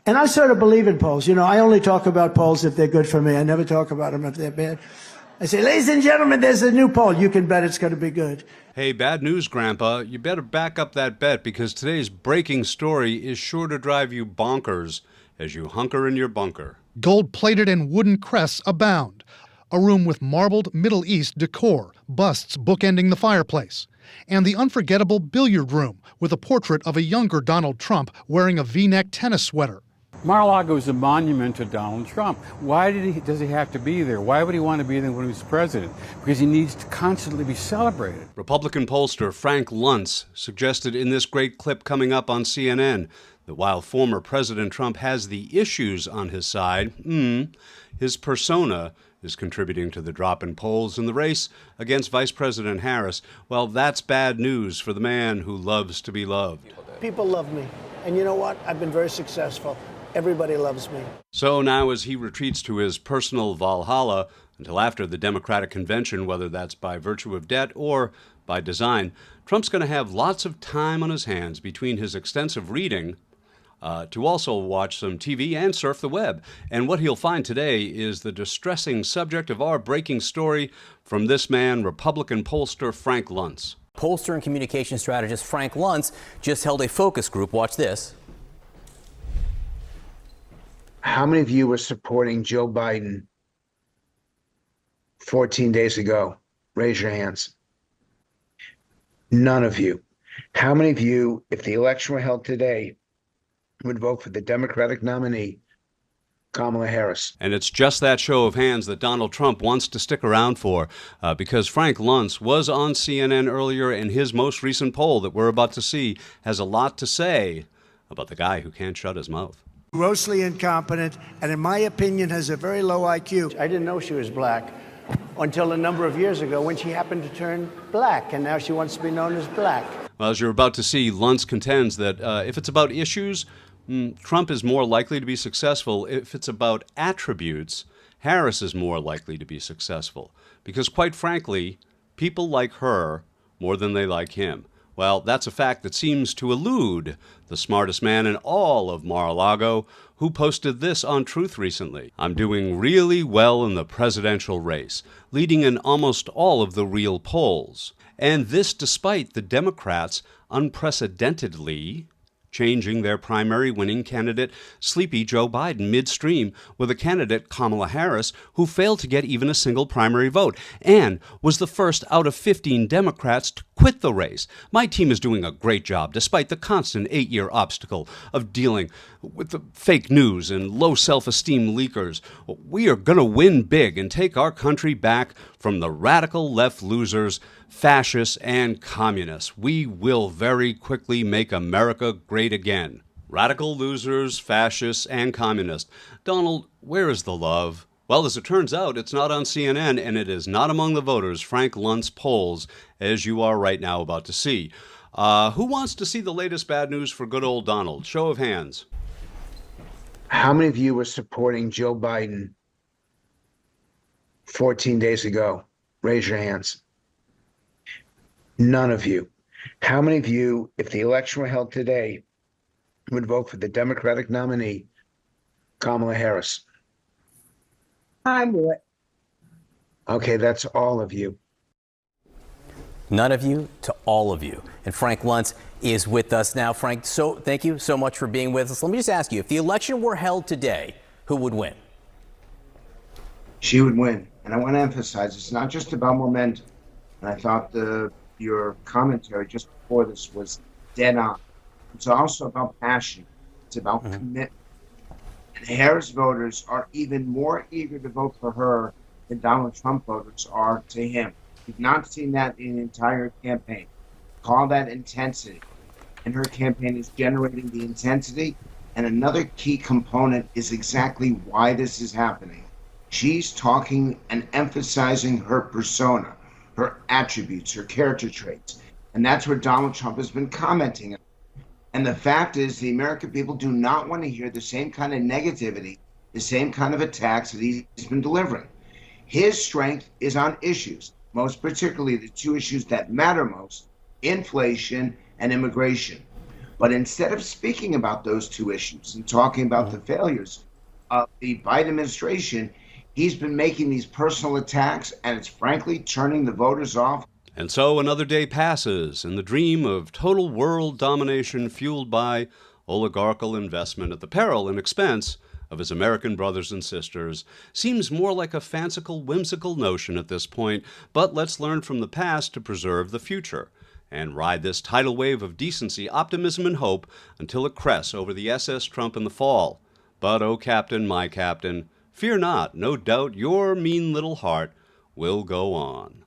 And I sort of believe in polls. You know, I only talk about polls if they're good for me. I never talk about them if they're bad. I say, ladies and gentlemen, there's a new poll. You can bet it's going to be good. Hey, bad news, Grandpa. You better back up that bet because today's breaking story is sure to drive you bonkers as you hunker in your bunker. Gold-plated and wooden crests abound. A room with marbled Middle East decor, busts bookending the fireplace. And the unforgettable billiard room with a portrait of a younger Donald Trump wearing a V-neck tennis sweater. Mar-a-Lago is a monument to Donald Trump. Why does he have to be there? Why would he want to be there when he was president? Because he needs to constantly be celebrated. Republican pollster Frank Lunz suggested in this great clip coming up on CNN that while former President Trump has the issues on his side, his persona is contributing to the drop in polls in the race against Vice President Harris. Well, that's bad news for the man who loves to be loved. People love me. And you know what? I've been very successful. Everybody loves me. So now as he retreats to his personal Valhalla until after the Democratic convention, whether that's by virtue of debt or by design, Trump's going to have lots of time on his hands between his extensive reading to also watch some TV and surf the web. And what he'll find today is the distressing subject of our breaking story from this man, Republican pollster Frank Lunz. Pollster and communication strategist Frank Lunz just held a focus group. Watch this. How many of you were supporting Joe Biden 14 days ago? Raise your hands. None of you. How many of you, if the election were held today, would vote for the Democratic nominee, Kamala Harris? And it's just that show of hands that Donald Trump wants to stick around for, because Frank Lunz was on CNN earlier, and his most recent poll that we're about to see has a lot to say about the guy who can't shut his mouth. Grossly incompetent, and in my opinion, has a very low IQ. I didn't know she was black until a number of years ago when she happened to turn black, and now she wants to be known as black. Well, as you're about to see, Lunz contends that if it's about issues, Trump is more likely to be successful. If it's about attributes, Harris is more likely to be successful. Because quite frankly, people like her more than they like him. Well, that's a fact that seems to elude the smartest man in all of Mar-a-Lago, who posted this on Truth recently. I'm doing really well in the presidential race, leading in almost all of the real polls. And this despite the Democrats unprecedentedly changing their primary winning candidate, sleepy Joe Biden, midstream with a candidate, Kamala Harris, who failed to get even a single primary vote and was the first out of 15 Democrats to quit the race. My team is doing a great job despite the constant 8-year obstacle of dealing with the fake news and low self-esteem leakers. We are going to win big and take our country back from the radical left losers, fascists, and communists. We will very quickly make America great again. Radical losers, fascists, and communists. Donald, where is the love? Well, as it turns out, it's not on CNN, and it is not among the voters Frank Lunz polls, as you are right now about to see. Who wants to see the latest bad news for good old Donald? Show of hands. How many of you were supporting Joe Biden 14 days ago? Raise your hands. None of you. How many of you, if the election were held today, would vote for the Democratic nominee, Kamala Harris? I would. Okay, that's all of you. None of you to all of you. And Frank Lunz is with us now. Frank, so thank you so much for being with us. Let me just ask you, if the election were held today, who would win? She would win. And I want to emphasize, it's not just about momentum. And I thought your commentary just before this was dead on. It's also about passion. It's about commitment. And Harris voters are even more eager to vote for her than Donald Trump voters are to him. We've not seen that in an entire campaign. Call that intensity. And her campaign is generating the intensity. And another key component is exactly why this is happening. She's talking and emphasizing her persona, her attributes, her character traits. And that's what Donald Trump has been commenting on. And the fact is, the American people do not want to hear the same kind of negativity, the same kind of attacks that he's been delivering. His strength is on issues, most particularly the two issues that matter most, inflation and immigration. But instead of speaking about those two issues and talking about the failures of the Biden administration, he's been making these personal attacks, and it's frankly turning the voters off. And so another day passes, and the dream of total world domination fueled by oligarchical investment at the peril and expense of his American brothers and sisters seems more like a fanciful, whimsical notion at this point, but let's learn from the past to preserve the future and ride this tidal wave of decency, optimism, and hope until it crests over the SS Trump in the fall. But, oh Captain, my Captain, fear not, no doubt your mean little heart will go on.